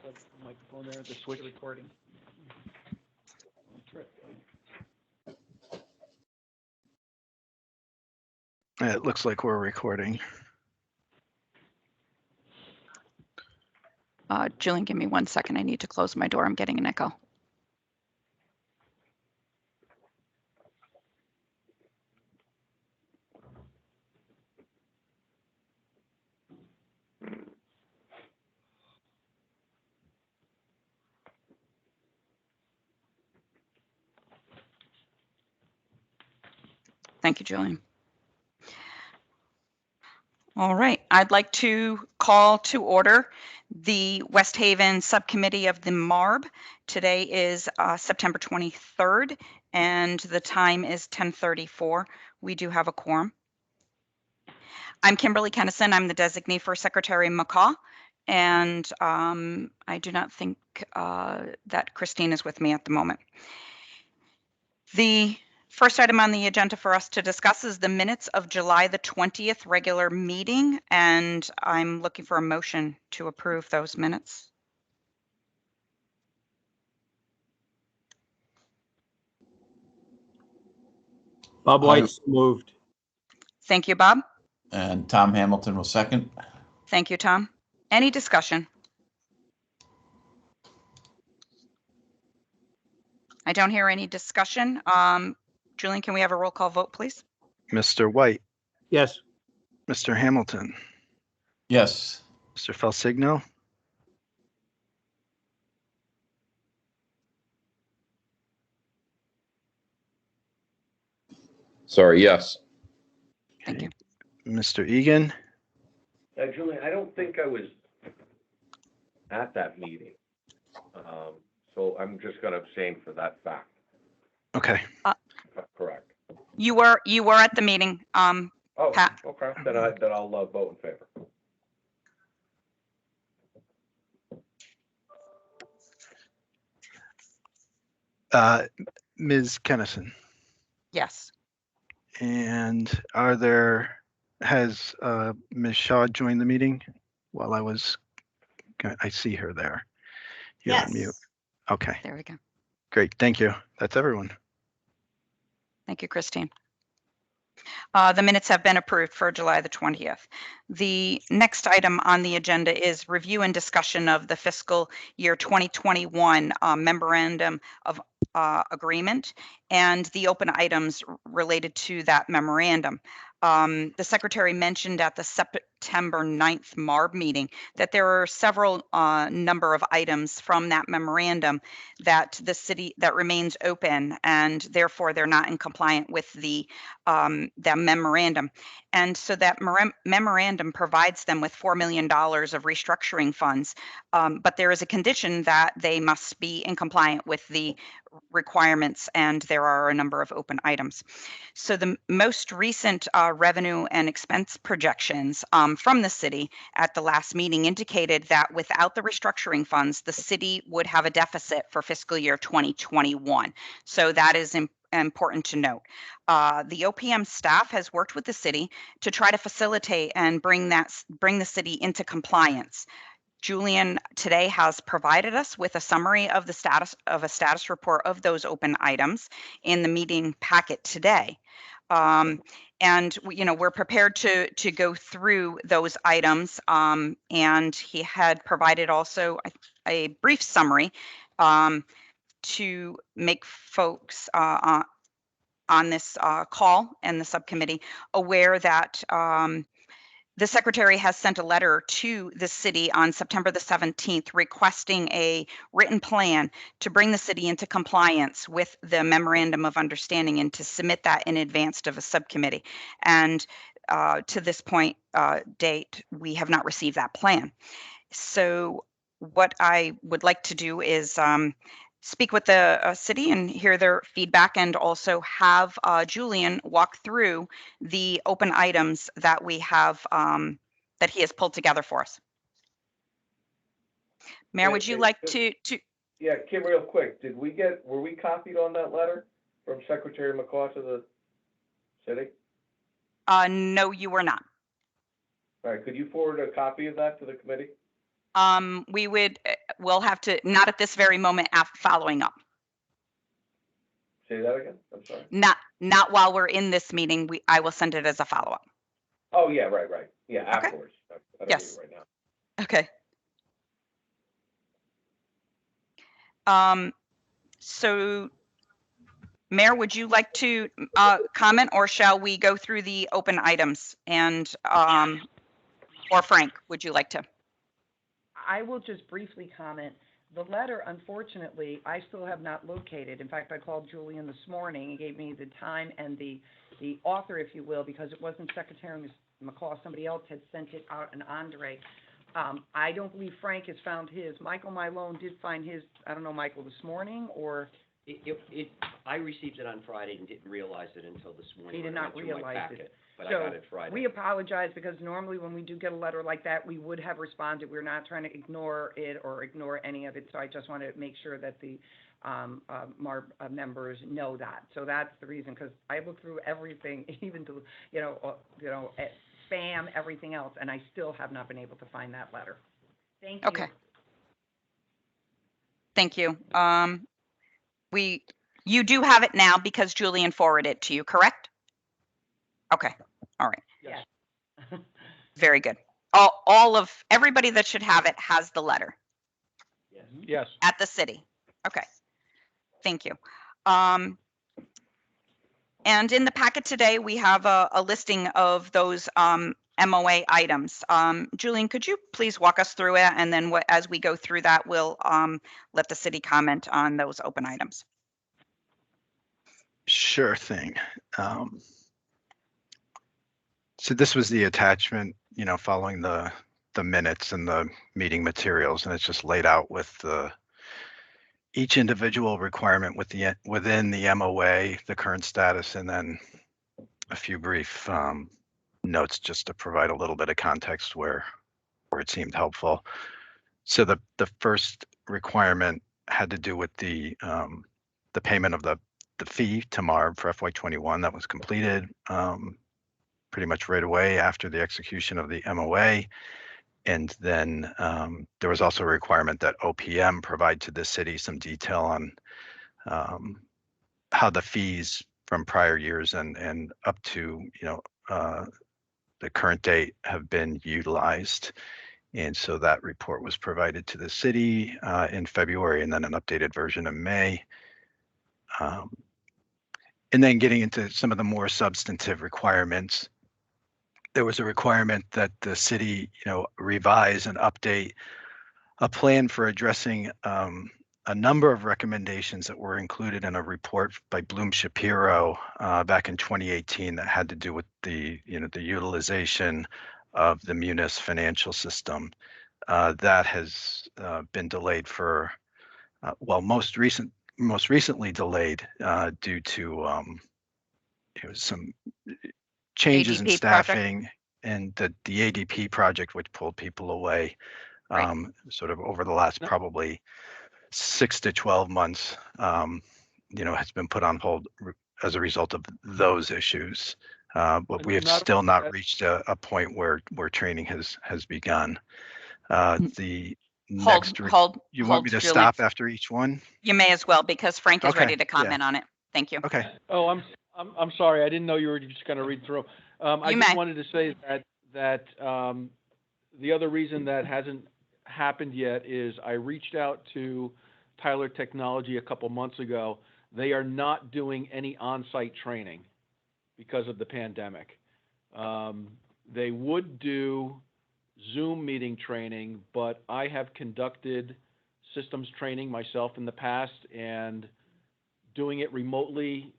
like the microphone there, the switch recording. It looks like we're recording. Julian, give me 1 second. I need to close my door. I'm getting an echo. Thank you, Julian. All right, I'd like to call to order the West Haven Subcommittee of the MARB. Today is September 23rd, and the time is 10:34. We do have a quorum. I'm Kimberly Kennison. I'm the designee for Secretary McCaw, and I do not think that Christine is with me at the moment. The first item on the agenda for us to discuss is the minutes of July the 20th regular meeting, and I'm looking for a motion to approve those minutes. Bob White moved. Thank you, Bob. And Tom Hamilton will second. Thank you, Tom. Any discussion? I don't hear any discussion. Julian, can we have a roll call vote, please? Mr. White, Yes. Mr. Hamilton, Yes. Mr. Felsigno, Sorry, yes. Thank you. Mr. Egan, Julian, I don't think I was at that meeting. So I'm just going to abstain for that fact. okay. Correct. You were at the meeting. Oh, Pat. okay. Then I'll vote in favor. Ms. Kennison, Yes. and has Ms. Shaw joined the meeting while I see her there. You're on mute. Okay, There we go. great. Thank you. That's everyone. Thank you, Christine. The minutes have been approved for July the 20th. The next item on the agenda is review and discussion of the fiscal year 2021 memorandum of agreement and the open items related to that memorandum. The secretary mentioned at the September 9th MARB meeting that there are several number of items from that memorandum that the city that remains open, and therefore they're not in compliant with the that memorandum. And so that memorandum provides them with $4 million of restructuring funds, but there is a condition that they must be in compliant with the requirements, and there are a number of open items. So the most recent revenue and expense projections from the city at the last meeting indicated that without the restructuring funds, the city would have a deficit for fiscal year 2021. So that is important to note. The OPM staff has worked with the city to try to facilitate and bring the city into compliance. Julian today has provided us with a summary of the status report of those open items in the meeting packet today. And we're prepared to go through those items, and he had provided also a brief summary to make folks on this call and the subcommittee aware that the secretary has sent a letter to the city on September the 17th requesting a written plan to bring the city into compliance with the memorandum of understanding and to submit that in advance of a subcommittee. And to this point date, we have not received that plan. So what I would like to do is speak with the city and hear their feedback, and also have Julian walk through the open items that we have that he has pulled together for us. Mayor, would you like to? Yeah, Kim, real quick, were we copied on that letter from Secretary McCaw to the city? No, you were not. All right, could you forward a copy of that to the committee? We'll have to, not at this very moment, after following up. Say that again? I'm sorry. Not while we're in this meeting. I will send it as a follow-up. Oh, yeah, right. Yeah, Okay. afterwards. I don't need Yes. it right now. Okay. So Mayor, would you like to comment, or shall we go through the open items and, or Frank, would you like to? I will just briefly comment. The letter, unfortunately, I still have not located. In fact, I called Julian this morning. He gave me the time and the author, if you will, because it wasn't Secretary McCaw. Somebody else had sent it out, and Andre. I don't believe Frank has found his. Michael Mylone did find his, I don't know, Michael, this morning, or? I received it on Friday and didn't realize it until this morning. He did when I not went through my realize packet, it. But So, I got it Friday. We apologize, because normally when we do get a letter like that, we would have responded. We're not trying to ignore it or ignore any of it, so I just wanted to make sure that the MARB members know that. So that's the reason, because I looked through everything, even to, spam, everything else, and I still have not been able to find that letter. Thank you. Okay. Thank you. You do have it now because Julian forwarded it to you, correct? Okay. All right. Yes. Very good. Everybody that should have it has the letter Yes. Yes. at the city. Okay. Thank you. And in the packet today, we have a listing of those MOA items. Julian, could you please walk us through it? And then as we go through that, we'll let the city comment on those open items. Sure thing. So this was the attachment, following the minutes and the meeting materials, and it's just laid out with each individual requirement within the MOA, the current status, and then a few brief notes just to provide a little bit of context where it seemed helpful. So the first requirement had to do with the payment of the fee to MARB for FY21 that was completed pretty much right away after the execution of the MOA. And then there was also a requirement that OPM provide to the city some detail on how the fees from prior years and up to the current date have been utilized. And so that report was provided to the city in February, and then an updated version in May. And then getting into some of the more substantive requirements, there was a requirement that the city, revise and update a plan for addressing a number of recommendations that were included in a report by Bloom Shapiro back in 2018 that had to do with the utilization of the Munis financial system. That has been delayed for, most recently delayed due to some changes in ADP staffing project. and the ADP project, which pulled people away Right. sort of over the last probably 6 to 12 months, has been put on hold as a result of those issues. But we have still not reached a point where training has begun. The next, you want me to Julian. stop after each one? You may as well, because Frank is Okay, ready to yeah. comment on it. Thank you. Okay. Oh, I'm sorry. I didn't know you were just going to read through. I You just may. wanted to say that the other reason that hasn't happened yet is I reached out to Tyler Technology a couple months ago. They are not doing any on-site training because of the pandemic. They would do Zoom meeting training, but I have conducted systems training myself in the past, and doing it remotely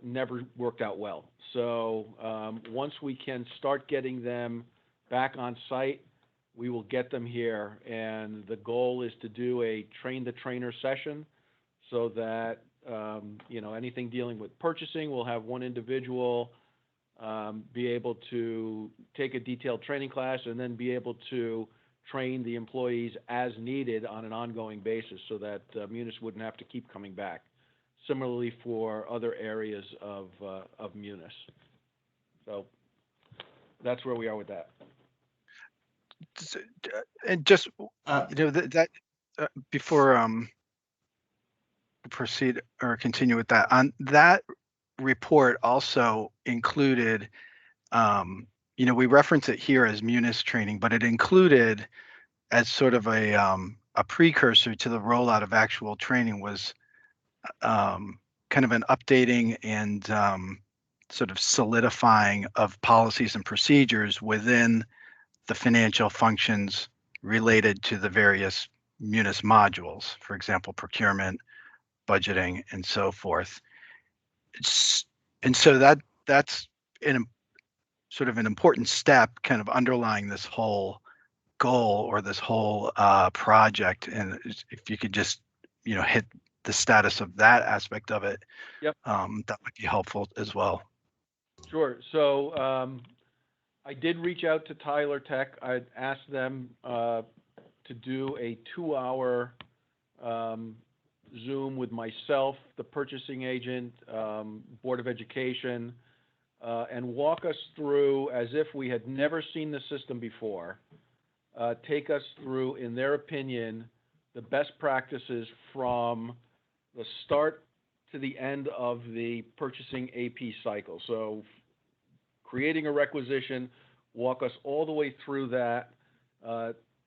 never worked out well. So once we can start getting them back on site, we will get them here. And the goal is to do a train the trainer session so that, anything dealing with purchasing, we'll have one individual be able to take a detailed training class and then be able to train the employees as needed on an ongoing basis so that Munis wouldn't have to keep coming back. Similarly for other areas of Munis. So that's where we are with that. And just, Uh, before, proceed or continue with that, on that report also included, we reference it here as Munis training, but it included as sort of a precursor to the rollout of actual training was kind of an updating and sort of solidifying of policies and procedures within the financial functions related to the various Munis modules, for example, procurement, budgeting, and so forth. And so that's an sort of an important step kind of underlying this whole goal or this whole project. And if you could just, hit the status of that aspect of it, Yep. that would be helpful as well. Sure. So I did reach out to Tyler Tech. I asked them to do a 2-hour Zoom with myself, the purchasing agent, Board of Education, and walk us through, as if we had never seen the system before, take us through, in their opinion, the best practices from the start to the end of the purchasing AP cycle. So creating a requisition, walk us all the way through that,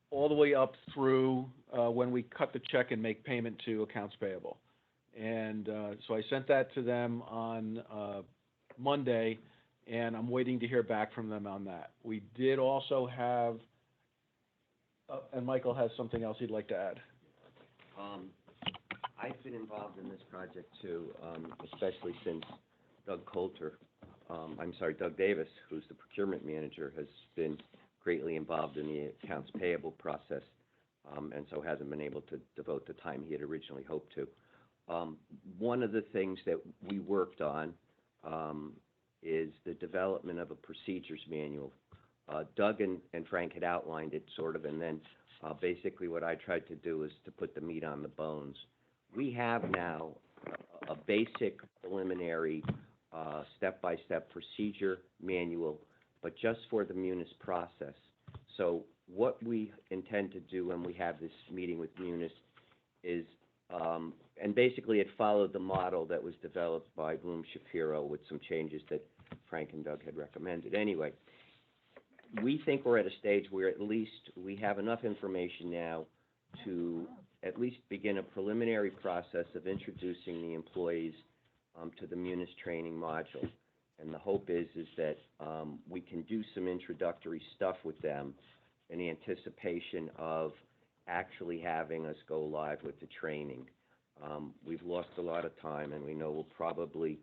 all the way up through when we cut the check and make payment to accounts payable. And so I sent that to them on Monday, and I'm waiting to hear back from them on that. We did also have, and Michael has something else he'd like to add. I've been involved in this project too, especially since Doug Davis, who's the procurement manager, has been greatly involved in the accounts payable process, and so hasn't been able to devote the time he had originally hoped to. One of the things that we worked on is the development of a procedures manual. Doug and Frank had outlined it sort of, and then basically what I tried to do is to put the meat on the bones. We have now a basic preliminary step-by-step procedure manual, but just for the Munis process. So what we intend to do when we have this meeting with Munis is, and basically it followed the model that was developed by Bloom Shapiro with some changes that Frank and Doug had recommended. Anyway, we think we're at a stage where at least we have enough information now to at least begin a preliminary process of introducing the employees to the Munis training module. And the hope is that we can do some introductory stuff with them in anticipation of actually having us go live with the training. We've lost a lot of time, and we know we'll probably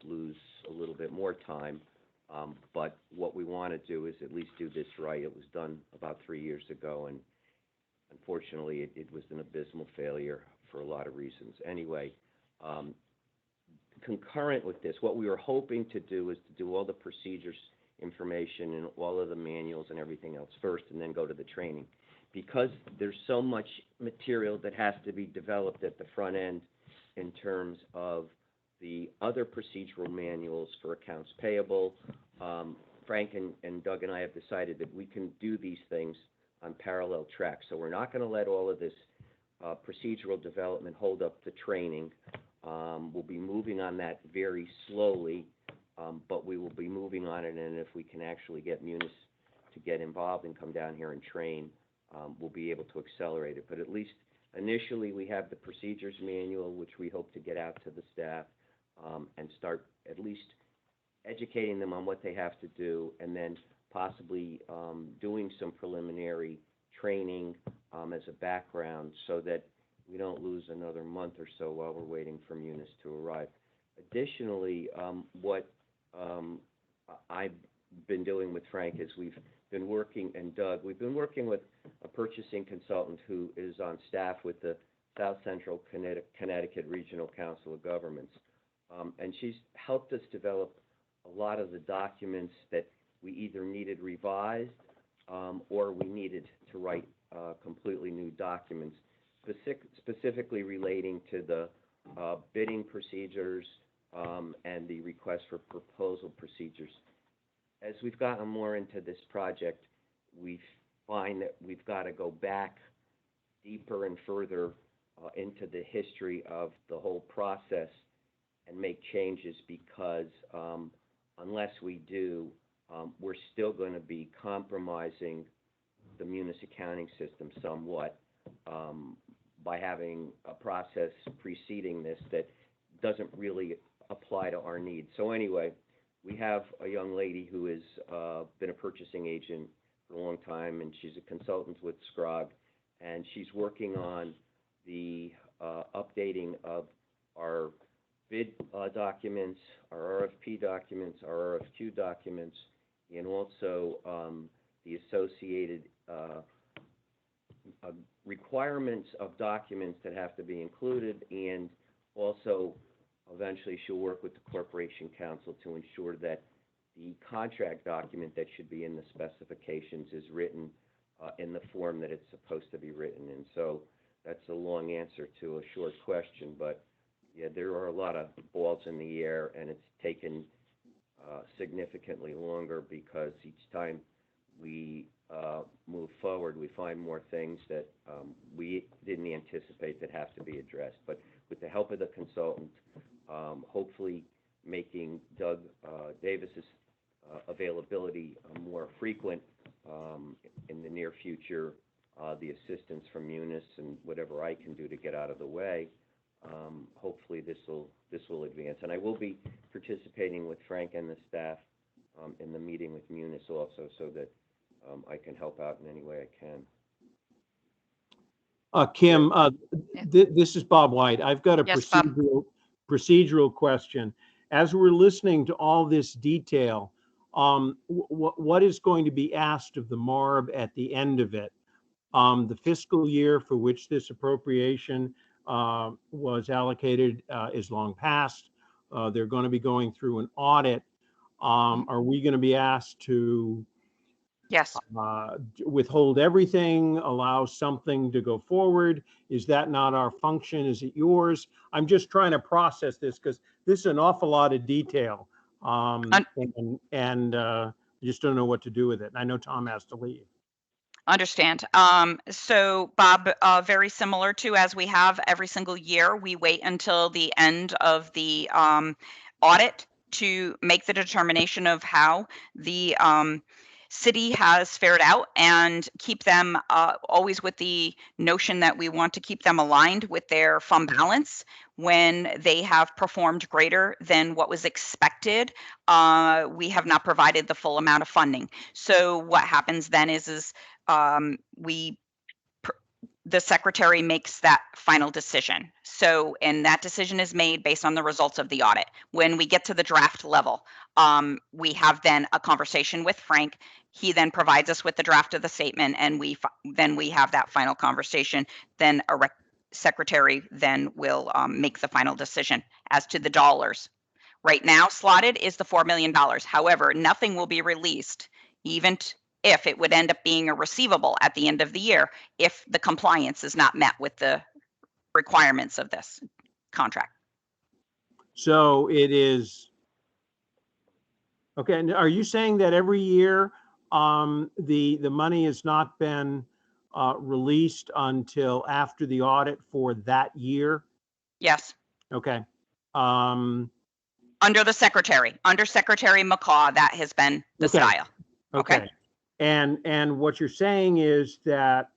lose a little bit more time. But what we want to do is at least do this right. It was done about 3 years ago, and unfortunately, it was an abysmal failure for a lot of reasons. Anyway, concurrent with this, what we were hoping to do is to do all the procedures information and all of the manuals and everything else first, and then go to the training. Because there's so much material that has to be developed at the front end in terms of the other procedural manuals for accounts payable, Frank and Doug and I have decided that we can do these things on parallel tracks. So we're not going to let all of this procedural development hold up the training. We'll be moving on that very slowly, but we will be moving on it, and if we can actually get Munis to get involved and come down here and train, we'll be able to accelerate it. But at least initially we have the procedures manual, which we hope to get out to the staff and start at least educating them on what they have to do, and then possibly doing some preliminary training as a background so that we don't lose another month or so while we're waiting for Munis to arrive. Additionally, what I've been doing with Frank is we've been working, and Doug, we've been working with a purchasing consultant who is on staff with the South Central Connecticut Regional Council of Governments. And she's helped us develop a lot of the documents that we either needed revised or we needed to write completely new documents, specifically relating to the bidding procedures and the request for proposal procedures. As we've gotten more into this project, we've find that we've got to go back deeper and further into the history of the whole process and make changes, because unless we do, we're still going to be compromising the Munis accounting system somewhat by having a process preceding this that doesn't really apply to our needs. So anyway, we have a young lady who has been a purchasing agent for a long time, and she's a consultant with Scrog, and she's working on the updating of our bid documents, our RFP documents, our RFQ documents, and also the associated requirements of documents that have to be included, and also eventually she'll work with the Corporation Council to ensure that the contract document that should be in the specifications is written in the form that it's supposed to be written in. So that's a long answer to a short question, but yeah, there are a lot of balls in the air, and it's taken significantly longer because each time we move forward, we find more things that we didn't anticipate that have to be addressed. But with the help of the consultant, hopefully making Doug Davis's availability more frequent in the near future, the assistance from Munis and whatever I can do to get out of the way, hopefully this will advance. And I will be participating with Frank and the staff in the meeting with Munis also, so that I can help out in any way I can. Kim, this is Bob White. I've got a Yes, Bob. procedural question. As we're listening to all this detail, what is going to be asked of the MARB at the end of it? The fiscal year for which this appropriation was allocated is long past. They're going to be going through an audit. Are we going to be asked to Yes. withhold everything, allow something to go forward? Is that not our function? Is it yours? I'm just trying to process this because this is an awful lot of detail. And just don't know what to do with it. I know Tom has to leave. Understand. So Bob, very similar to as we have every single year, we wait until the end of the audit to make the determination of how the city has fared out, and keep them always with the notion that we want to keep them aligned with their fund balance. When they have performed greater than what was expected, we have not provided the full amount of funding. So what happens then is the secretary makes that final decision. So, and that decision is made based on the results of the audit. When we get to the draft level, we have then a conversation with Frank. He then provides us with the draft of the statement, and we have that final conversation. Then a secretary then will make the final decision as to the dollars. Right now, slotted is the $4 million. However, nothing will be released, even if it would end up being a receivable at the end of the year, if the compliance is not met with the requirements of this contract. So it is, okay, and are you saying that every year the money has not been released until after the audit for that year? Yes. Okay. Under Secretary McCaw, that has been the style. Okay. And what you're saying is that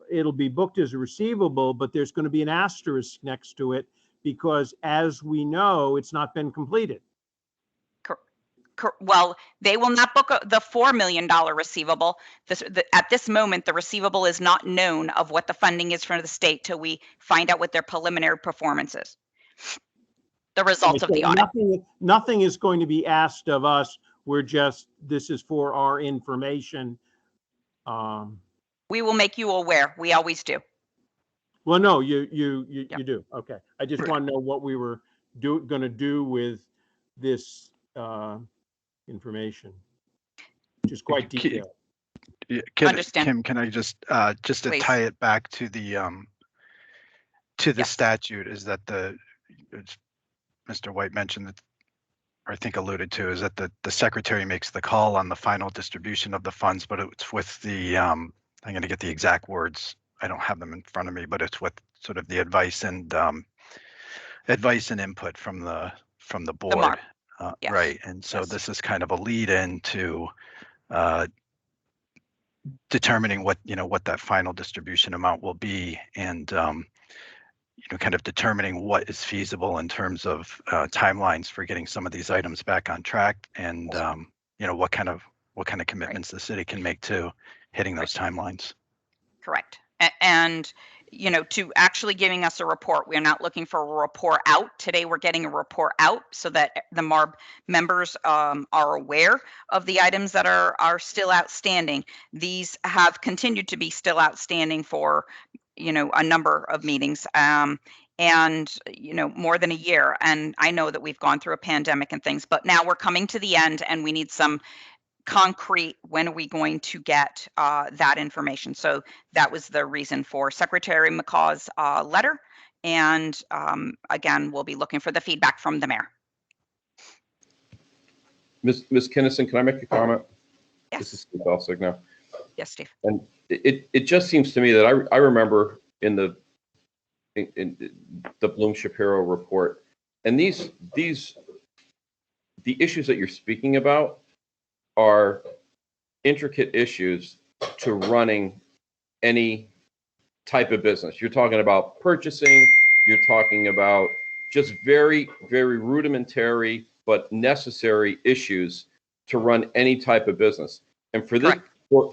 it'll be booked as a receivable, but there's going to be an asterisk next to it because, as we know, it's not been completed. Well, they will not book the $4 million receivable. At this moment, the receivable is not known of what the funding is from the state till we find out what their preliminary performance is. The results of the audit. Nothing is going to be asked of us. We're just, this is for our information. We will make you aware. We always do. Well, no, you do. Okay. I just want to know what we were going to do with this information, which is quite detailed. Understand. Kim, can I just to Please. tie it back to the statute, is that Mr. White mentioned that, or I think alluded to, is that the secretary makes the call on the final distribution of the funds, but it's with the I'm going to get the exact words. I don't have them in front of me, but it's with sort of the advice and input from the board. MARB, yes. Right. And so Yes. this is kind of a lead in to determining what that final distribution amount will be, and kind of determining what is feasible in terms of timelines for getting some of these items back on track, and what kind of commitments the city can make to hitting those timelines. Correct. And, to actually giving us a report. We're not looking for a report out. Today, we're getting a report out so that the MARB members are aware of the items that are still outstanding. These have continued to be still outstanding for, a number of meetings. And more than a year. And I know that we've gone through a pandemic and things, but now we're coming to the end, and we need some concrete, when are we going to get that information? So that was the reason for Secretary McCaw's letter. And again, we'll be looking for the feedback from the mayor. Ms. Kinnison, can I make a comment? Yes. This is Steve Belsick now. Yes, Steve. And it just seems to me that I remember in the Bloom Shapiro report, and the issues that you're speaking about are intricate issues to running any type of business. You're talking about purchasing, you're talking about just very, very rudimentary but necessary issues to run any type of business. And for this,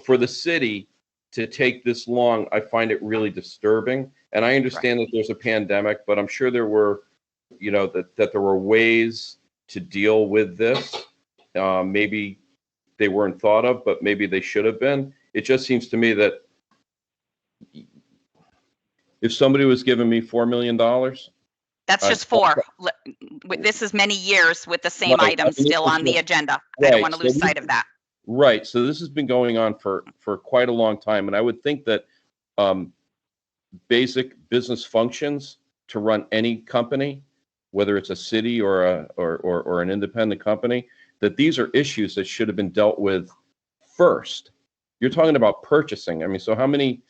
for the city to take this long, I find it really disturbing. And I understand that there's a pandemic, but I'm sure there were, that there were ways to deal with this. Maybe they weren't thought of, but maybe they should have been. It just seems to me that if somebody was giving me $4 million, that's just four. This is many years with the same items still on the agenda. I don't want to lose sight of that. Right. So this has been going on for quite a long time. And I would think that basic business functions to run any company, whether it's a city or an independent company, that these are issues that should have been dealt with first. You're talking about purchasing. I mean, so how many,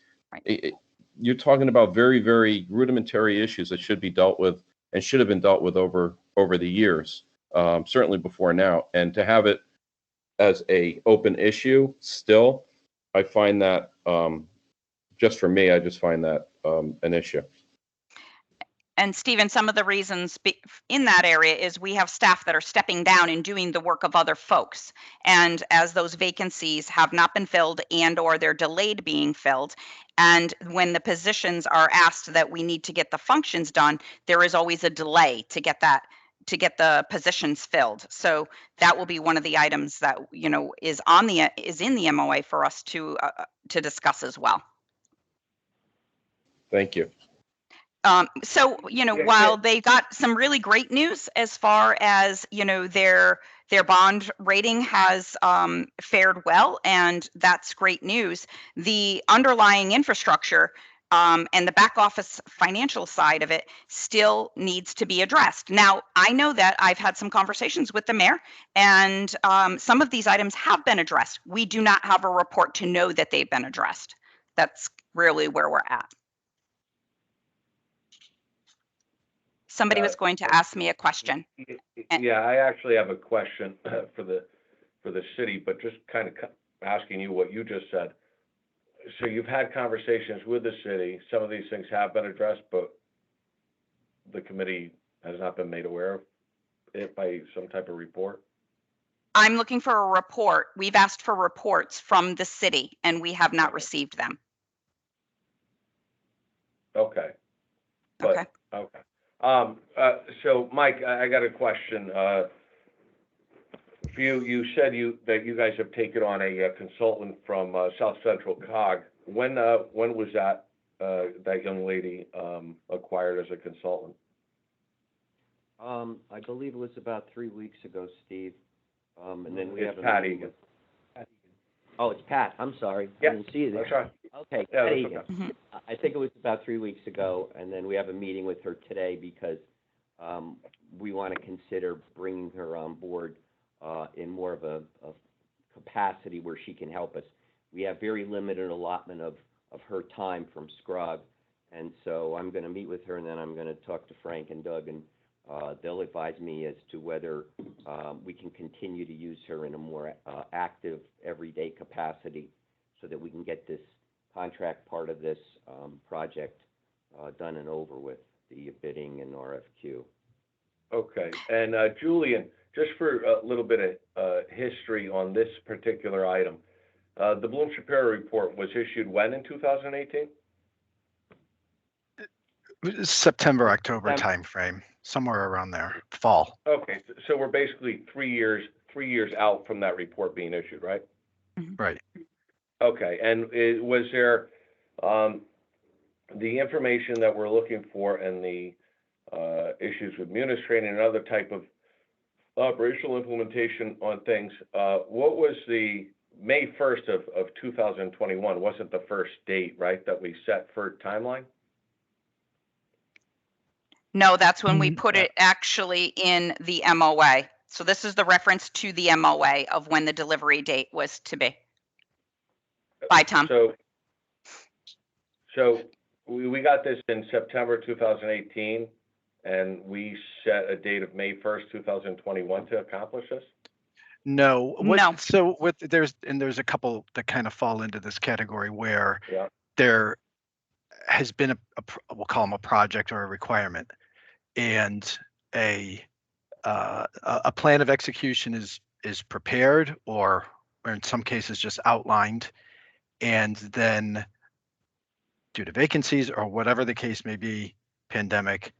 you're talking about very, very rudimentary issues that should be dealt with and should have been dealt with over the years, certainly before now. And to have it as a open issue still, I find that, just for me, I just find that an issue. And Stephen, some of the reasons in that area is we have staff that are stepping down and doing the work of other folks. And as those vacancies have not been filled and or they're delayed being filled, and when the positions are asked that we need to get the functions done, there is always a delay to get the positions filled. So that will be one of the items that, is in the MOA for us to discuss as well. Thank you. So, while they got some really great news as far as, their bond rating has fared well, and that's great news, the underlying infrastructure and the back office financial side of it still needs to be addressed. Now, I know that I've had some conversations with the mayor, and some of these items have been addressed. We do not have a report to know that they've been addressed. That's really where we're at. Somebody was going to ask me a question. Yeah, I actually have a question for the city, but just kind of asking you what you just said. So you've had conversations with the city. Some of these things have been addressed, but the committee has not been made aware of it by some type of report? I'm looking for a report. We've asked for reports from the city, and we have not received them. Okay. Okay. Okay. So Mike, I got a question. For you, you said that you guys have taken on a consultant from South Central COG. When was that young lady acquired as a consultant? I believe it was about 3 weeks ago, Steve. And then we have Pat Egan. Oh, it's Pat. I'm sorry. Yeah, I didn't see you there. that's right. Okay, Yeah, Pat that's Egan. okay. Mhm. I think it was about 3 weeks ago, and then we have a meeting with her today because we want to consider bringing her on board in more of a capacity where she can help us. we have very limited allotment of her time from Scrog. And so I'm gonna meet with her, and then I'm gonna talk to Frank and Doug, and they'll advise me as to whether we can continue to use her in a more active, everyday capacity so that we can get this contract part of this project done and over with, the bidding and RFQ. Okay, and Julian, just for a little bit of history on this particular item, the Bloom-Shapiro report was issued when in 2018? September, October timeframe, somewhere around there, fall. Okay, so we're basically 3 years out from that report being issued, right? Right. Okay, and was there the information that we're looking for and the issues with Munis training and other type of operational implementation on things, what was the May 1st of 2021 wasn't the first date, right, that we set for timeline? No, that's when we put it actually in the MOA. So this is the reference to the MOA of when the delivery date was to be. Bye, Tom. So we got this in September 2018, and we set a date of May 1st, 2021 to accomplish this? No. No. So there's a couple that kind of fall into this category where Yeah. there has been we'll call them a project or a requirement, and a plan of execution is prepared or in some cases just outlined, and then due to vacancies or whatever the case may be, pandemic,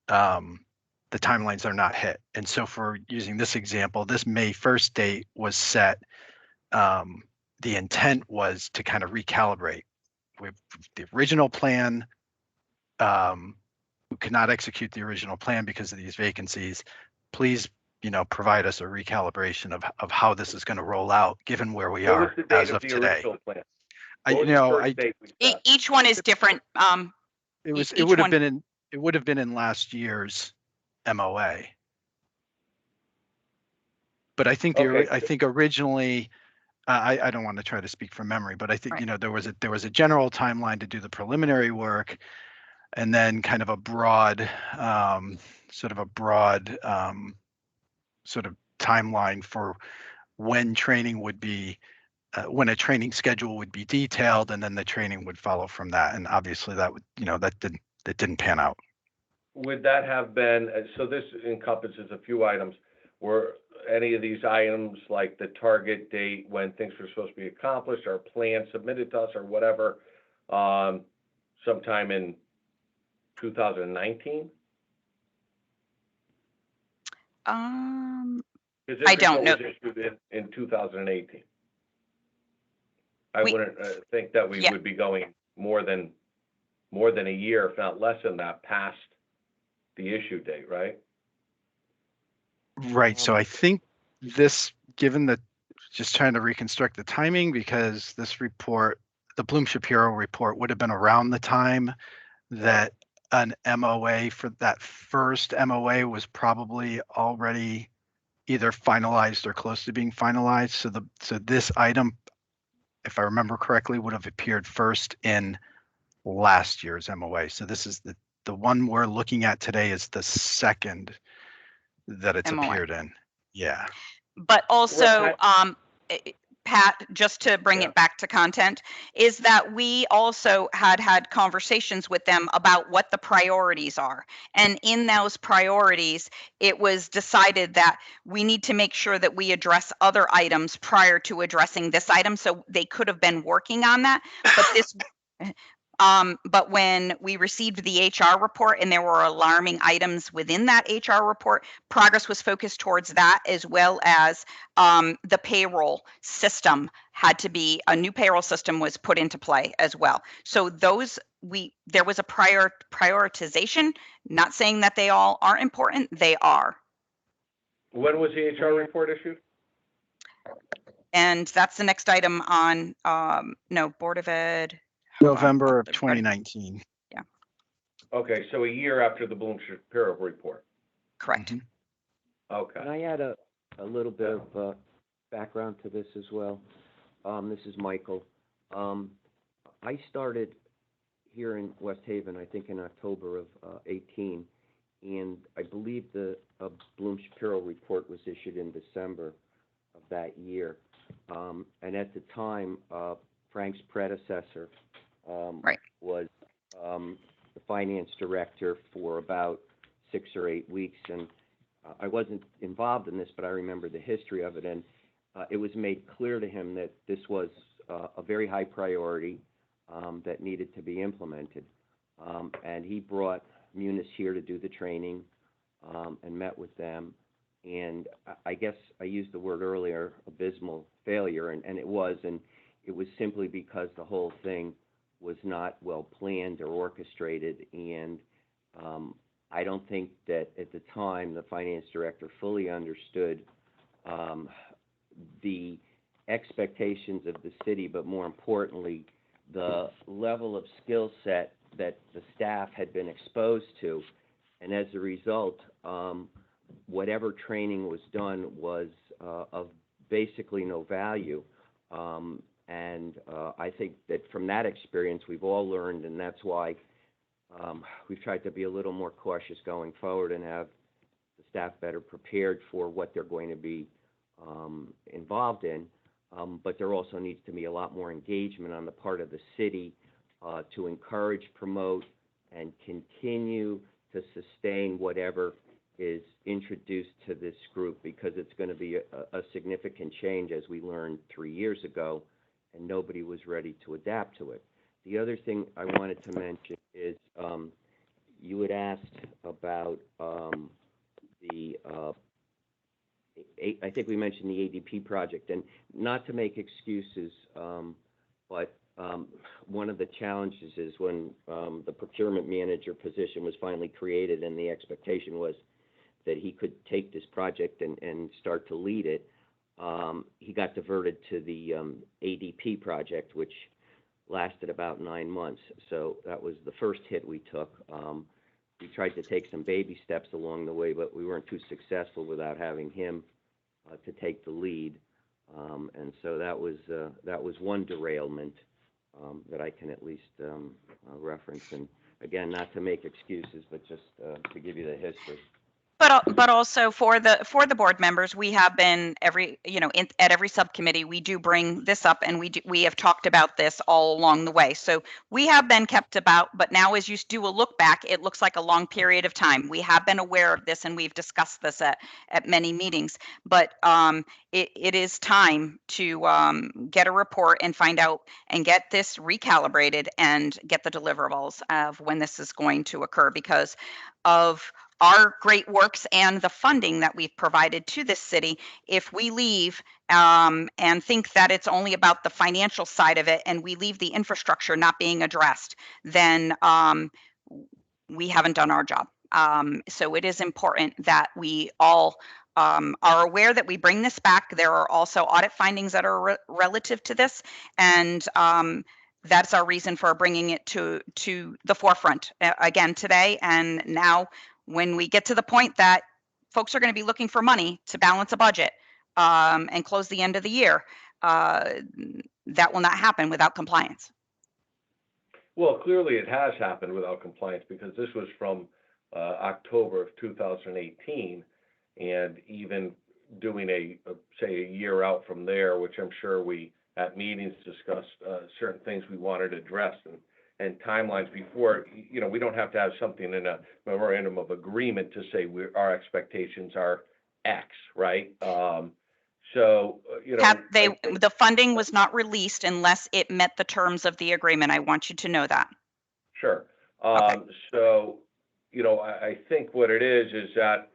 the timelines are not hit. And so for using this example, this May 1st date was set. The intent was to kind of recalibrate with the original plan. We could not execute the original plan because of these vacancies. Please, provide us a recalibration of how this is going to roll out, given where we are as of today. Each one is different. It would have been in last year's MOA. But I think I think originally, I don't want to try to speak from memory, but I think there was a general timeline to do the preliminary work, and then kind of a broad sort of timeline for when training would be, when a training schedule would be detailed, and then the training would follow from that. And obviously that would, that didn't pan out. Would that have been, so this encompasses a few items, were any of these items like the target date when things were supposed to be accomplished, or plan submitted to us or whatever, sometime in 2019? I don't know. In 2018. I wouldn't think that we would be going more than a year, if not less than that, past the issue date, right? Right. So I think this, given that, just trying to reconstruct the timing, because this report, the Bloom-Shapiro report, would have been around the time that an MOA for that first MOA was probably already either finalized or close to being finalized. So this item, if I remember correctly, would have appeared first in last year's MOA. So this is the one we're looking at today is the second that it's MOA. appeared in. Yeah. But also, Pat, just to bring it back to content, is that we also had conversations with them about what the priorities are. And in those priorities, it was decided that we need to make sure that we address other items prior to addressing this item. So they could have been working on that, but this but when we received the HR report and there were alarming items within that HR report, progress was focused towards that, as well as the payroll system had to be, a new payroll system was put into play as well. So there was a prioritization, not saying that they all aren't important, they are. When was the HR report issued? And that's the next item on, Board of Ed. November of 2019. Yeah. Okay, so a year after the Bloom-Shapiro report. Correct. Okay. Can I add a little bit of background to this as well? This is Michael. I started here in West Haven, I think in October of 18, and I believe the Bloom-Shapiro report was issued in December of that year. And at the time, Frank's predecessor Right. was the finance director for about 6 or 8 weeks, and I wasn't involved in this, but I remember the history of it, and it was made clear to him that this was a very high priority that needed to be implemented. And he brought Munis here to do the training and met with them. And I guess I used the word earlier, abysmal failure, and it was simply because the whole thing was not well planned or orchestrated. And I don't think that at the time the finance director fully understood the expectations of the city, but more importantly, the level of skill set that the staff had been exposed to. And as a result, whatever training was done was of basically no value. And I think that from that experience, we've all learned, and that's why we've tried to be a little more cautious going forward and have the staff better prepared for what they're going to be involved in. But there also needs to be a lot more engagement on the part of the city to encourage, promote, and continue to sustain whatever is introduced to this group, because it's going to be a significant change, as we learned 3 years ago, and nobody was ready to adapt to it. The other thing I wanted to mention is you had asked about I think we mentioned the ADP project, and not to make excuses, but one of the challenges is when the procurement manager position was finally created and the expectation was that he could take this project and start to lead it, he got diverted to the ADP project, which lasted about 9 months. So that was the first hit we took. We tried to take some baby steps along the way, but we weren't too successful without having him to take the lead. And so that was one derailment that I can at least reference. And again, not to make excuses, but just to give you the history. But also for the board members, we have been at every subcommittee, we do bring this up, and we have talked about this all along the way. So we have been kept about, but now as you do a look back, it looks like a long period of time. We have been aware of this, and we've discussed this at many meetings. But it is time to get a report and find out and get this recalibrated and get the deliverables of when this is going to occur, because of our great works and the funding that we've provided to this city. If we leave and think that it's only about the financial side of it, and we leave the infrastructure not being addressed, then we haven't done our job. So it is important that we all are aware that we bring this back. There are also audit findings that are relative to this, and that's our reason for bringing it to the forefront again today. And now, when we get to the point that folks are going to be looking for money to balance a budget and close the end of the year, that will not happen without compliance. Well, clearly it has happened without compliance, because this was from October of 2018, and even doing say a year out from there, which I'm sure we at meetings discussed certain things we wanted addressed and timelines before. We don't have to have something in a memorandum of agreement to say our expectations are X, right? The funding was not released unless it met the terms of the agreement. I want you to know that. Sure. Okay. So, I think what it is that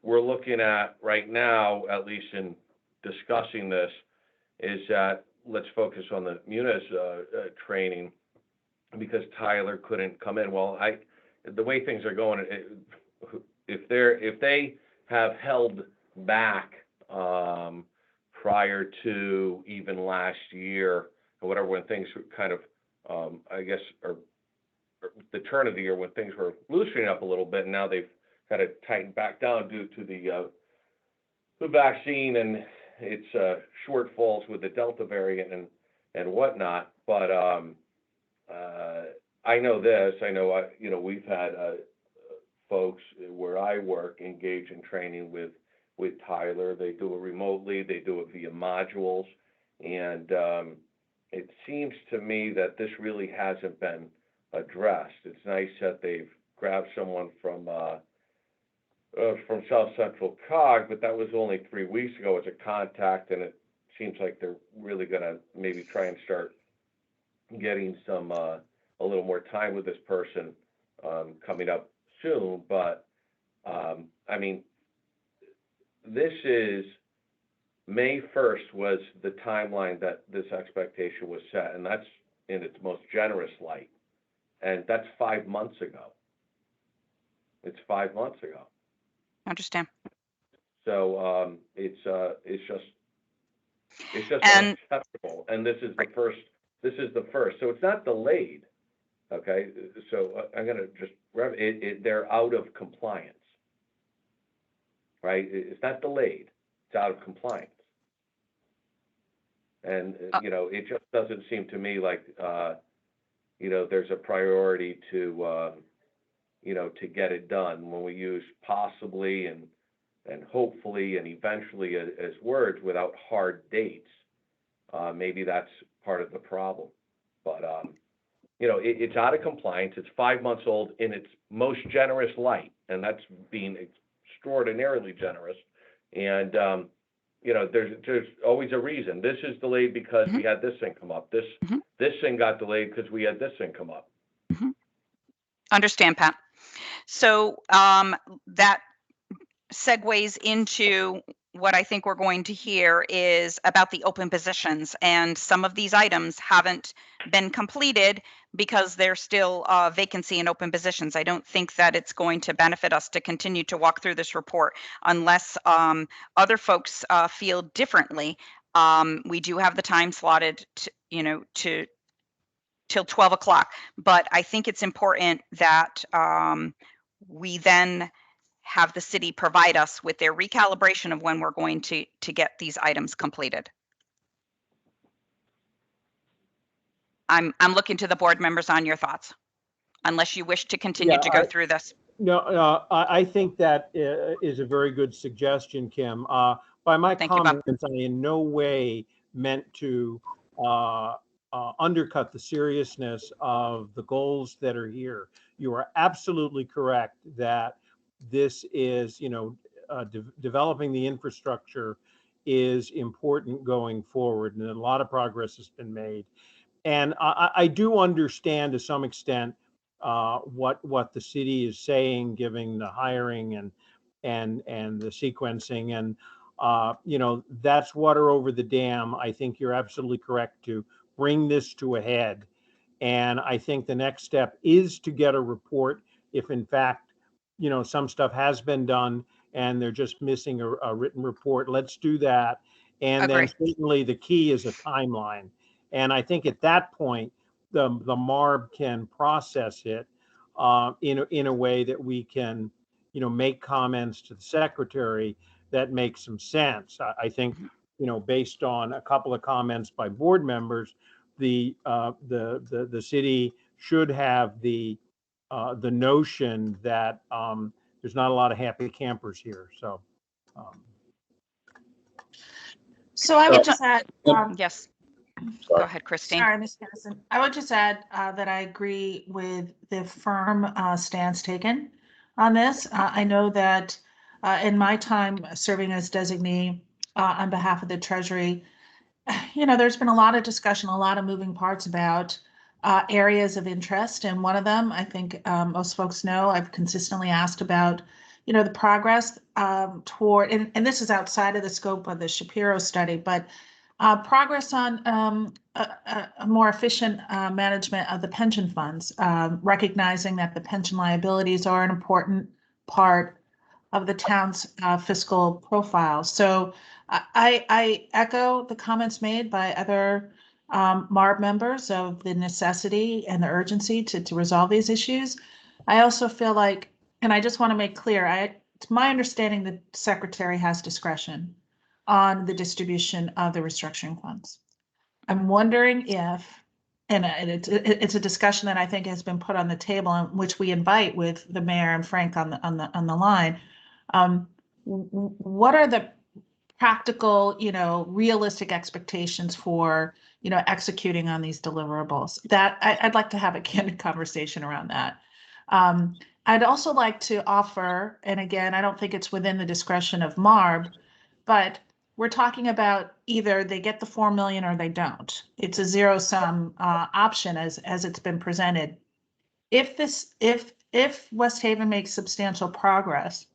we're looking at right now, at least in discussing this, is that let's focus on the Munis training, because Tyler couldn't come in. Well, the way things are going, if they have held back prior to even last year or whatever, when things were kind of, I guess, or the turn of the year, when things were loosening up a little bit, and now they've kind of tightened back down due to the vaccine and its shortfalls with the Delta variant and whatnot. But, I know this, we've had, folks where I work engage in training with Tyler. They do it remotely, they do it via modules. And, it seems to me that this really hasn't been addressed. It's nice that they've grabbed someone from South Central COG, but that was only 3 weeks ago as a contact, and it seems like they're really gonna maybe try and start getting some, a little more time with this person, coming up soon. But, I mean, this is, May 1st was the timeline that this expectation was set, and that's in its most generous light. And that's 5 months ago. It's 5 months ago. Understand. So, it's just And- unacceptable. And this is the first. So it's not delayed. Okay. So I'm going to just, they're out of compliance. Right? It's not delayed. It's out of compliance. And, it just doesn't seem to me like, there's a priority to, to get it done when we use possibly and hopefully and eventually as words without hard dates. Maybe that's part of the problem. But, it's out of compliance. It's 5 months old in its most generous light, and that's being extraordinarily generous. And, there's always a reason. This is delayed because we had this thing come up. This thing got delayed because we had this thing come up. Understand, Pat. So that segues into what I think we're going to hear is about the open positions, and some of these items haven't been completed because there's still vacancy in open positions. I don't think that it's going to benefit us to continue to walk through this report unless other folks feel differently. We do have the time slotted to till 12 o'clock, but I think it's important that we then have the city provide us with their recalibration of when we're going to get these items completed. I'm looking to the board members on your thoughts, unless you wish to continue to go through this. No, I think that is a very good suggestion, Kim. By my Thank you, Bob. comments, I in no way meant to undercut the seriousness of the goals that are here. You are absolutely correct that this is, developing the infrastructure is important going forward, and a lot of progress has been made. And I do understand to some extent what the city is saying, giving the hiring and the sequencing, and that's water over the dam. I think you're absolutely correct to bring this to a head, and I think the next step is to get a report if in fact some stuff has been done and they're just missing a written report. Let's do that. And then certainly the key is a timeline. And I think at that point, the MARB can process it in a way that we can, make comments to the secretary that make some sense. I think, based on a couple of comments by board members, the city should have the notion that there's not a lot of happy campers here. So, so I would just add. Yes. Go ahead, Christine. Sorry, Ms. Kennison. I would just add that I agree with the firm stance taken on this. I know that in my time serving as designee on behalf of the Treasury, there's been a lot of discussion, a lot of moving parts about areas of interest. And one of them, I think most folks know, I've consistently asked about, the progress toward, and this is outside of the scope of the Shapiro study, but progress on a more efficient management of the pension funds, recognizing that the pension liabilities are an important part of the town's fiscal profile. So I echo the comments made by other MARB members of the necessity and the urgency to resolve these issues. I also feel like, and I just want to make clear, it's my understanding the secretary has discretion on the distribution of the restructuring funds. I'm wondering if and it's a discussion that I think has been put on the table, and which we invite with the mayor and Frank on the line. What are the practical, realistic expectations for, executing on these deliverables? That I'd like to have a candid conversation around that. I'd also like to offer, and again, I don't think it's within the discretion of MARB, but we're talking about either they get the 4 million or they don't. It's a zero sum option as it's been presented. If West Haven makes substantial progress,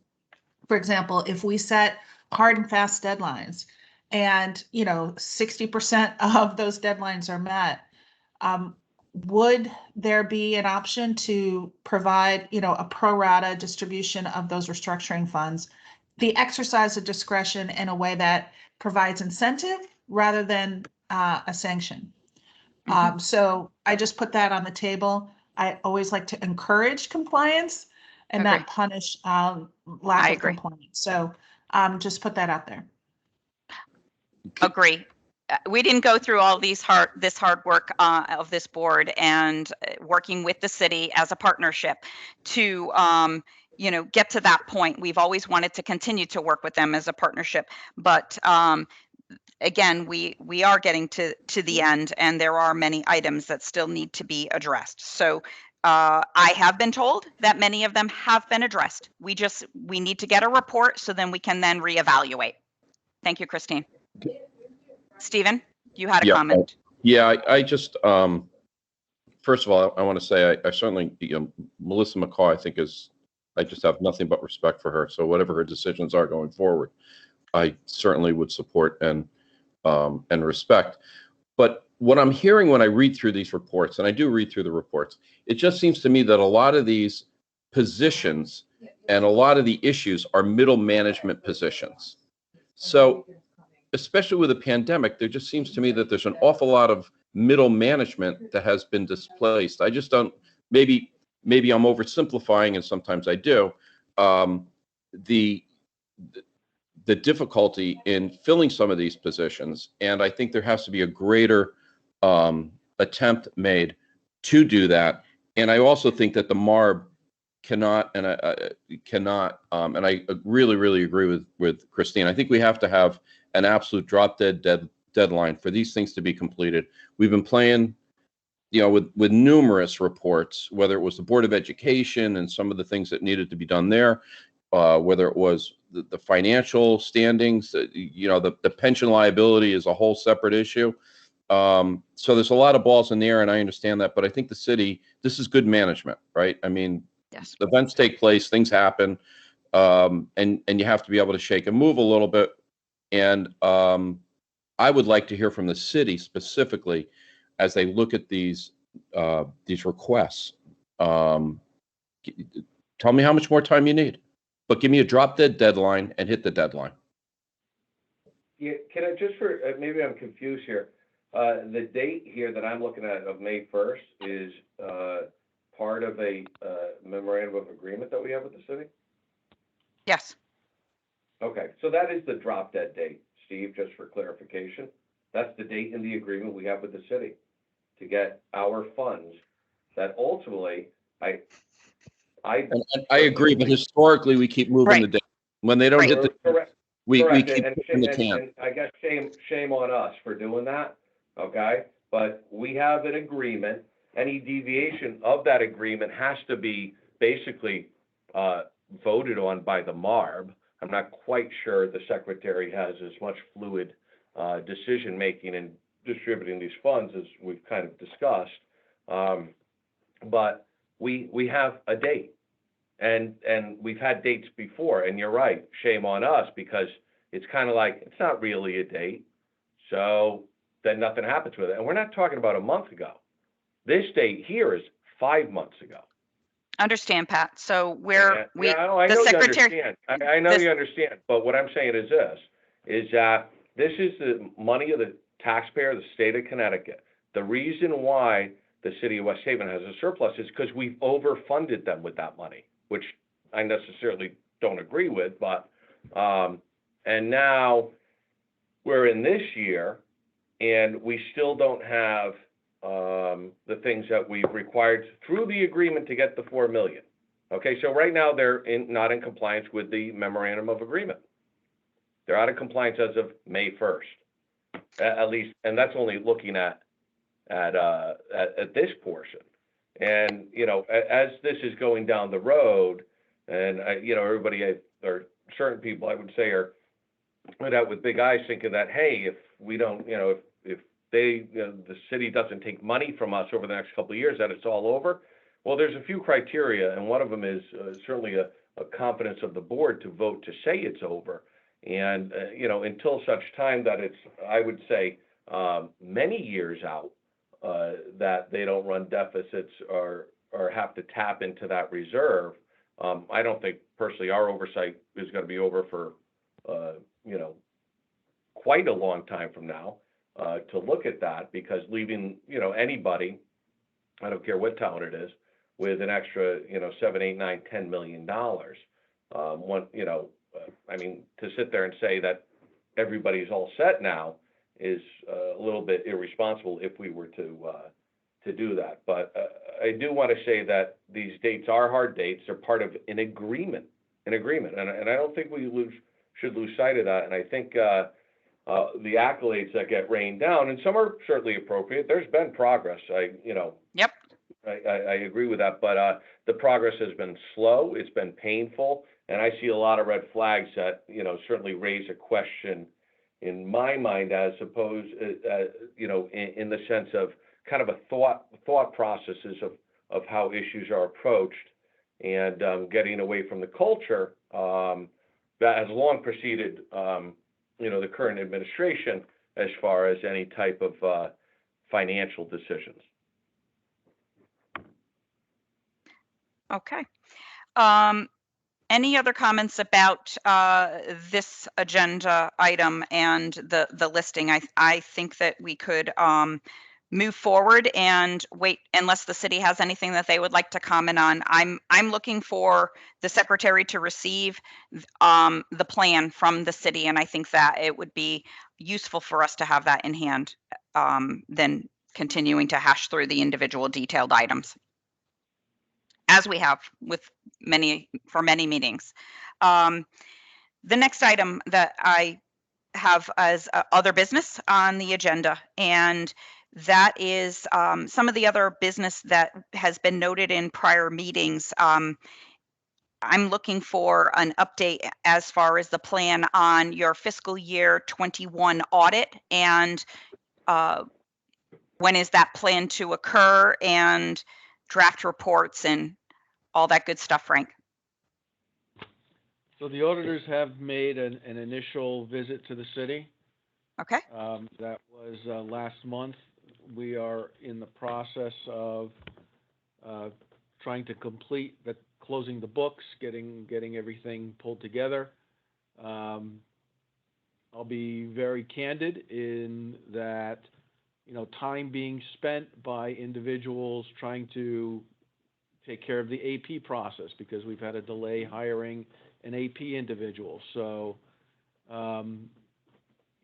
for example, if we set hard and fast deadlines and 60% of those deadlines are met, would there be an option to provide a pro rata distribution of those restructuring funds, the exercise of discretion in a way that provides incentive rather than a sanction? So I just put that on the table. I always like to encourage compliance and not punish lack of compliance. So just put that out there. Agree. We didn't go through all this hard work of this board and working with the city as a partnership to get to that point. We've always wanted to continue to work with them as a partnership, but again, we are getting to the end, and there are many items that still need to be addressed. So I have been told that many of them have been addressed. We need to get a report so then we can then reevaluate. Thank you, Christine. Stephen, you had a comment. Yeah, I just, first of all, I want to say I certainly, Melissa McCaw, I just have nothing but respect for her. So whatever her decisions are going forward, I certainly would support and respect. But what I'm hearing when I read through these reports, and I do read through the reports, it just seems to me that a lot of these positions and a lot of the issues are middle management positions. So especially with the pandemic, there just seems to me that there's an awful lot of middle management that has been displaced. I just don't, maybe I'm oversimplifying, and sometimes I do, the difficulty in filling some of these positions. And I think there has to be a greater attempt made to do that. And I also think that the MARB cannot, and I really, really agree with Christine. I think we have to have an absolute drop dead deadline for these things to be completed. We've been playing, with numerous reports, whether it was the Board of Education and some of the things that needed to be done there, whether it was the financial standings, the pension liability is a whole separate issue. So there's a lot of balls in the air, and I understand that, but I think the city, this is good management, right? I mean, yes. Events take place, things happen, and you have to be able to shake and move a little bit. And I would like to hear from the city specifically as they look at these requests. Tell me how much more time you need, but give me a drop dead deadline and hit the deadline. Yeah, can I just maybe I'm confused here. The date here that I'm looking at of May 1st is part of a memorandum of agreement that we have with the city? Yes. Okay, so that is the drop dead date, Steve, just for clarification. That's the date in the agreement we have with the city to get our funds that ultimately, I agree, but historically we keep moving the date. When they don't hit the, correct. we Correct. keep moving the can. And I guess shame on us for doing that, okay? But we have an agreement. Any deviation of that agreement has to be basically voted on by the MARB. I'm not quite sure the secretary has as much fluid decision-making in distributing these funds as we've kind of discussed. But we have a date, and we've had dates before, and you're right, shame on us, because it's kind of like, it's not really a date, so then nothing happens with it. And we're not talking about a month ago. This date here is 5 months ago. Understand, Pat. So I know the you secretary. understand. I know you understand. But what I'm saying is this: is that this is the money of the taxpayer, the state of Connecticut. The reason why the city of West Haven has a surplus is because we've overfunded them with that money, which I necessarily don't agree with. But and now we're in this year, and we still don't have the things that we've required through the agreement to get the 4 million. Okay, so right now they're not in compliance with the memorandum of agreement. They're out of compliance as of May 1st, at least, and that's only looking at this portion. And, you know, as this is going down the road, and, you know, everybody, or certain people, I would say, are went out with big eyes thinking that, hey, if we don't, you know, if they, you know, the city doesn't take money from us over the next couple of years, that it's all over. Well, there's a few criteria, and one of them is certainly a confidence of the board to vote to say it's over. And, you know, until such time that it's, I would say, many years out, that they don't run deficits or have to tap into that reserve, I don't think personally our oversight is going to be over for, you know, quite a long time from now to look at that, because leaving, you know, anybody, I don't care what town it is, with an extra, you know, $7, $8, $9, $10 million, one, you know, I mean, to sit there and say that everybody's all set now is a little bit irresponsible if we were to do that. But I do want to say that these dates are hard dates. They're part of an agreement, and I don't think we should lose sight of that. And I think the accolades that get rained down, and some are certainly appropriate. There's been progress. Yep. I agree with that, but the progress has been slow. It's been painful, and I see a lot of red flags that, you know, certainly raise a question in my mind, as opposed, you know, in the sense of kind of a thought processes of how issues are approached, and getting away from the culture that has long preceded, you know, the current administration as far as any type of financial decisions. Okay. Any other comments about this agenda item and the listing? I think that we could move forward and wait unless the city has anything that they would like to comment on. I'm looking for the secretary to receive the plan from the city, and I think that it would be useful for us to have that in hand than continuing to hash through the individual detailed items, as we have with many meetings. The next item that I have as other business on the agenda, and that is some of the other business that has been noted in prior meetings. I'm looking for an update as far as the plan on your fiscal year 21 audit, and when is that planned to occur, and draft reports and all that good stuff, Frank. So the auditors have made an initial visit to the city. Okay. That was last month. We are in the process of trying to complete closing the books, getting everything pulled together. I'll be very candid in that, you know, time being spent by individuals trying to take care of the AP process, because we've had a delay hiring an AP individual. So,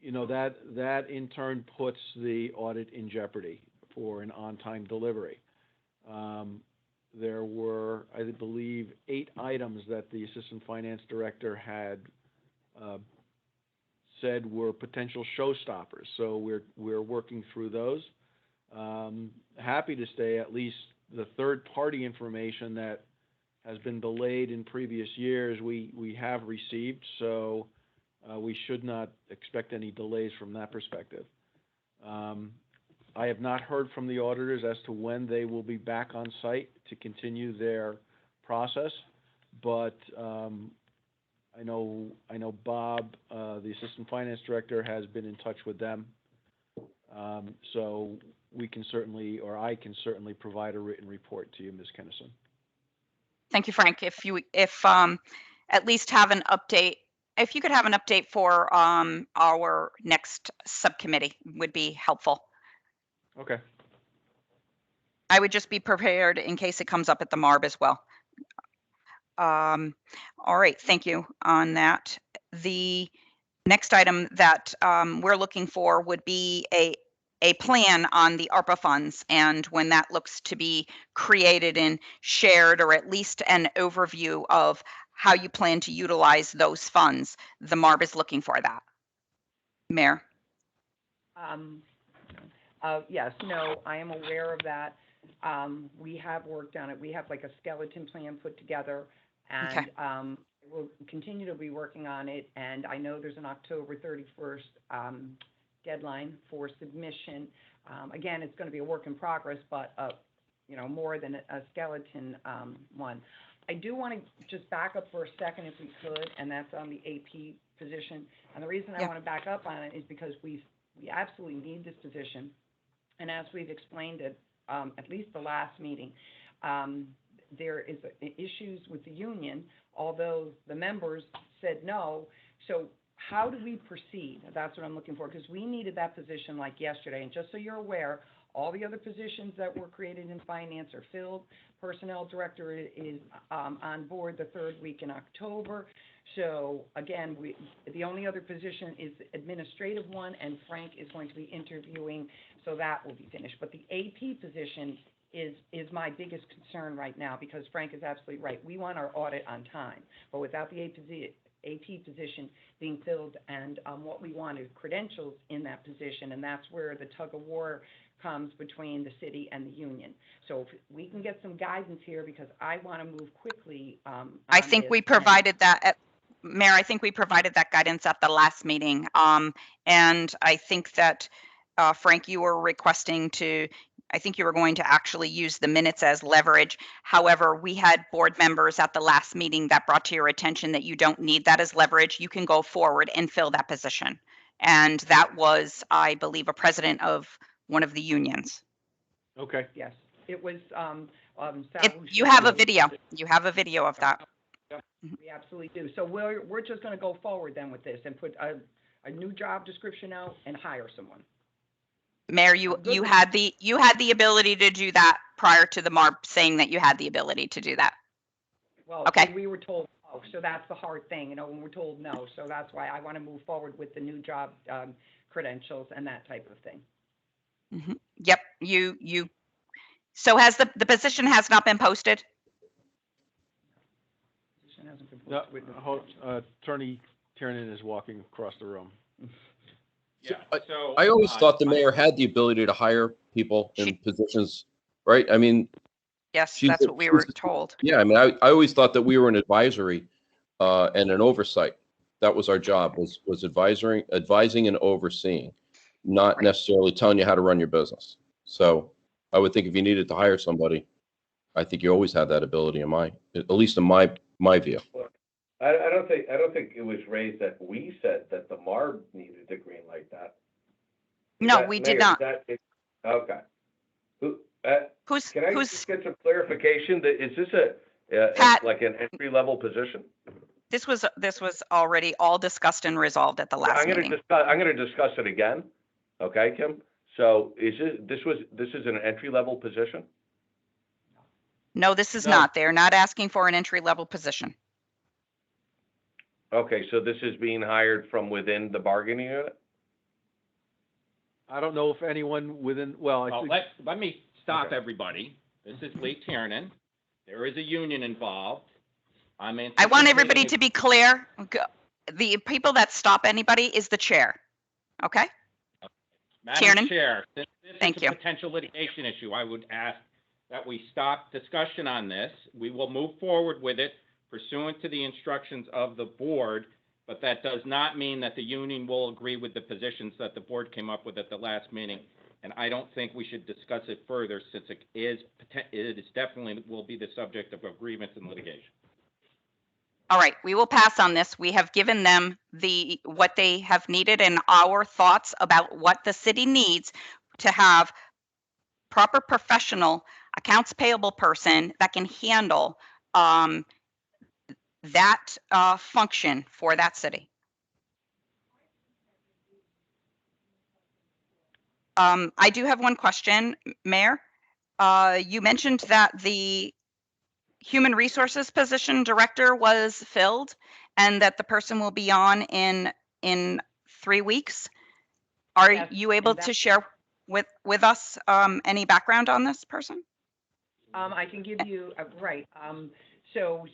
you know, that in turn puts the audit in jeopardy for an on-time delivery. There were, I believe, 8 items that the assistant finance director had said were potential showstoppers. So we're working through those. Happy to say at least the third-party information that has been delayed in previous years, we have received, so we should not expect any delays from that perspective. I have not heard from the auditors as to when they will be back on site to continue their process, but I know Bob, the assistant finance director, has been in touch with them, so we can certainly, or I can certainly, provide a written report to you, Ms. Kennison. Thank you, Frank. If at least have an update, if you could have an update for our next subcommittee, would be helpful. Okay. I would just be prepared in case it comes up at the MARB as well. All right, thank you on that. The next item that we're looking for would be a plan on the ARPA funds, and when that looks to be created and shared, or at least an overview of how you plan to utilize those funds, the MARB is looking for that. Mayor? Yes, no, I am aware of that. We have worked on it. We have like a skeleton plan put together, and Okay. we'll continue to be working on it. And I know there's an October 31st deadline for submission. Again, it's going to be a work in progress, but you know, more than a skeleton one. I do want to just back up for a second, if we could, and that's on the AP position. And the reason I want to back up on it is because we absolutely need this position. And as we've explained it, at least the last meeting, there is issues with the union, although the members said no. So how do we proceed? That's what I'm looking for, because we needed that position like yesterday. And just so you're aware, all the other positions that were created in finance are filled. Personnel director is on board the third week in October. So again, the only other position is the administrative one, and Frank is going to be interviewing, so that will be finished. But the AP position is my biggest concern right now, because Frank is absolutely right. We want our audit on time, but without the AP position being filled, and what we want is credentials in that position, and that's where the tug of war comes between the city and the union. So if we can get some guidance here, because I want to move quickly. I think we provided that Mayor, I think we provided that guidance at the last meeting. And I think that, Frank, you were requesting I think you were going to actually use the minutes as leverage. However, we had board members at the last meeting that brought to your attention that you don't need that as leverage. You can go forward and fill that position. And that was, I believe, a president of one of the unions. Okay. Yes, it was, You have a video. You have a video of that. We absolutely do. So we're just going to go forward then with this and put a new job description out and hire someone. Mayor, you had the ability to do that prior to the MARB saying that you had the ability to do that. Well, Okay. we were told no, so that's the hard thing, you know, when we're told no. So that's why I want to move forward with the new job credentials and that type of thing. Mm-hmm. Yep. So has the position has not been posted? Position hasn't been No, posted. Attorney Tiernan is walking across the room. Yeah, I always thought the mayor had the ability to hire people in positions, right? I mean, Yes, that's what we were told. yeah, I mean, I always thought that we were an advisory and an oversight. That was our job, was advising and overseeing, not necessarily telling you how to run your business. So I would think if you needed to hire somebody, I think you always had that ability at least in my view. I don't think it was raised that we said that the MARB needed to green light that. No, we did not. Okay. Can I Who's just get some clarification? Is this Pat, like an entry-level position? this was already all discussed and resolved at the last meeting. I'm gonna discuss it again. Okay, Kim? So this is an entry-level position? No, this is No. not. They're not asking for an entry-level position. Okay, so this is being hired from within the bargaining unit? I don't know if anyone within, well, I Well, think, let me stop Okay. everybody. This is Lee Tiernan. There is a union involved. I want everybody to anticipating- be clear. The people that stop anybody is the chair. Okay? Tiernan? Madam Chair, since this Thank is you. a potential litigation issue, I would ask that we stop discussion on this. We will move forward with it pursuant to the instructions of the board, but that does not mean that the union will agree with the positions that the board came up with at the last meeting. And I don't think we should discuss it further, since it is definitely will be the subject of a grievance and litigation. All right, we will pass on this. We have given them what they have needed and our thoughts about what the city needs to have proper professional accounts payable person that can handle that function for that city. I do have one question, Mayor. You mentioned that the Human Resources position director was filled and that the person will be on in 3 weeks. Are Yes, you able and to share with us? Any background on this person? I can give you, right, so,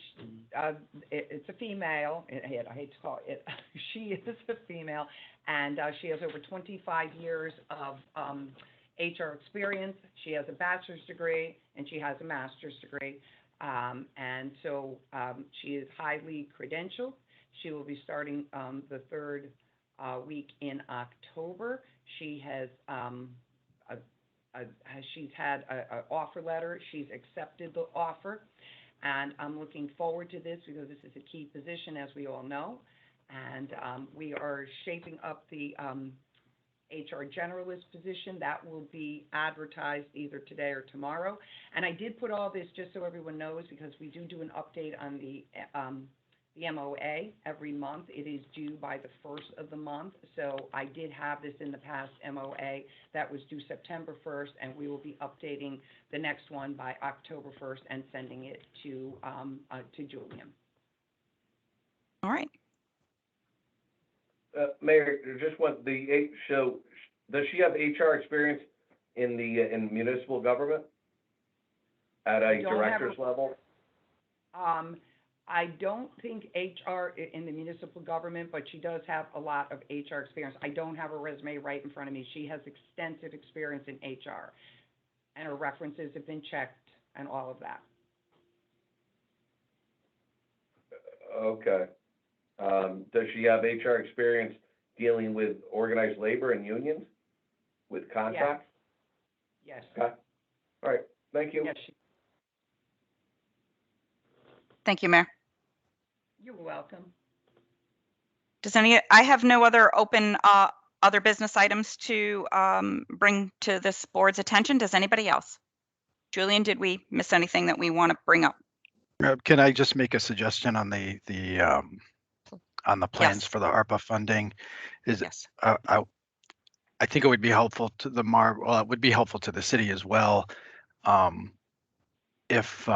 it's a female, I hate to call it, she is a female, and, she has over 25 years of, HR experience. She has a bachelor's degree, and she has a master's degree. And so, she is highly credentialed. She will be starting, the third, week in October. She has, she's had a offer letter. She's accepted the offer, and I'm looking forward to this because this is a key position, as we all know. And we are shaping up the HR generalist position that will be advertised either today or tomorrow. And I did put all this just so everyone knows, because we do an update on the MOA every month. It is due by the first of the month. So I did have this in the past MOA that was due September 1st, and we will be updating the next one by October 1st and sending it to Julian. All right. Mayor, just want so does she have HR experience in municipal government at a director's level? I don't think HR in the municipal government, but she does have a lot of HR experience. I don't have her resume right in front of me. She has extensive experience in HR, and her references have been checked and all of that. Okay. Does she have HR experience dealing with organized labor and unions, with contracts? Yes. Okay. All right. Thank you. Yes, Thank you, Mayor. you're welcome. I have no other open, other business items to bring to this board's attention. Does anybody else? Julian, did we miss anything that we want to bring up? Can I just make a suggestion on the plans Yes. for the ARPA funding? Yes. I think it would be helpful to the MARB, well, it would be helpful to the city as well, if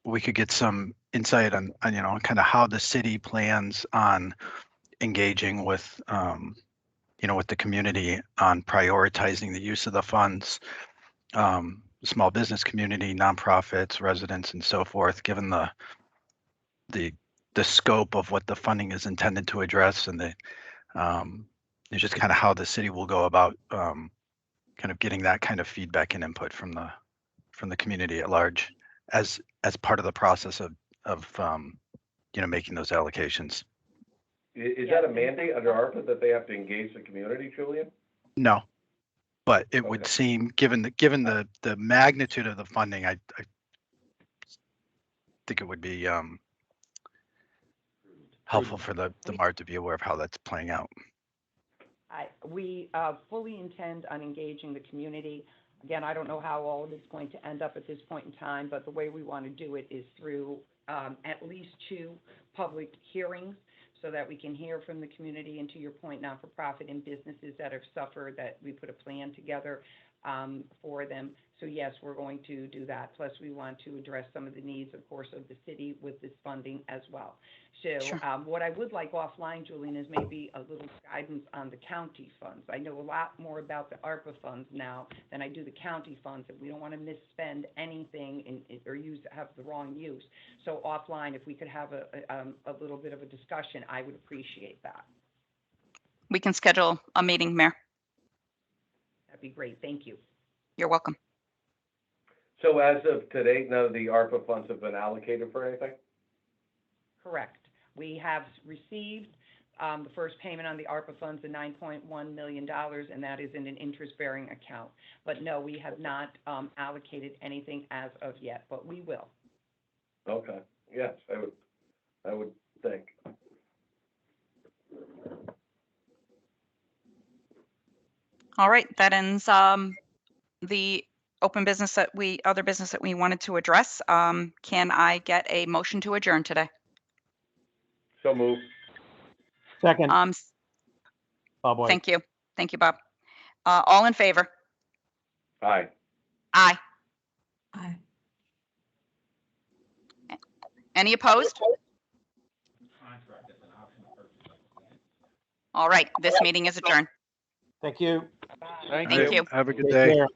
we could get some insight on kind of how the city plans on engaging with, with the community on prioritizing the use of the funds, small business community, nonprofits, residents, and so forth, given the scope of what the funding is intended to address, and it's just kind of how the city will go about kind of getting that kind of feedback and input from the community at large as part of the process of making those allocations. Is that a mandate under ARPA that they have to engage the community, Julian? No, but it would Okay. seem, given the magnitude of the funding, I think it would be helpful for the MARB to be aware of how that's playing out. We fully intend on engaging the community. Again, I don't know how all of it's going to end up at this point in time, but the way we want to do it is through at least 2 public hearings, so that we can hear from the community, and to your point, not-for-profit and businesses that have suffered, that we put a plan together for them. So yes, we're going to do that. Plus, we want to address some of the needs, of course, of the city with this funding as well. So Sure. What I would like offline, Julian, is maybe a little guidance on the county funds. I know a lot more about the ARPA funds now than I do the county funds, and we don't want to misspend anything or have the wrong use. So offline, if we could have a little bit of a discussion, I would appreciate that. We can schedule a meeting, Mayor. That'd be great. Thank you. You're welcome. So as of today, none of the ARPA funds have been allocated for anything? Correct. We have received the first payment on the ARPA funds, the $9.1 million, and that is in an interest-bearing account. But no, we have not allocated anything as of yet, but we will. Okay. Yes, I would think. All right, that ends the other business that we wanted to address. Can I get a motion to adjourn today? So moved. Second, Bob White. Thank you. Thank you, Bob. All in favor? Aye. Aye. Aye. Any opposed? All right, this meeting is adjourned. Thank you. Thank Thank you. you. Have a good Take day. care.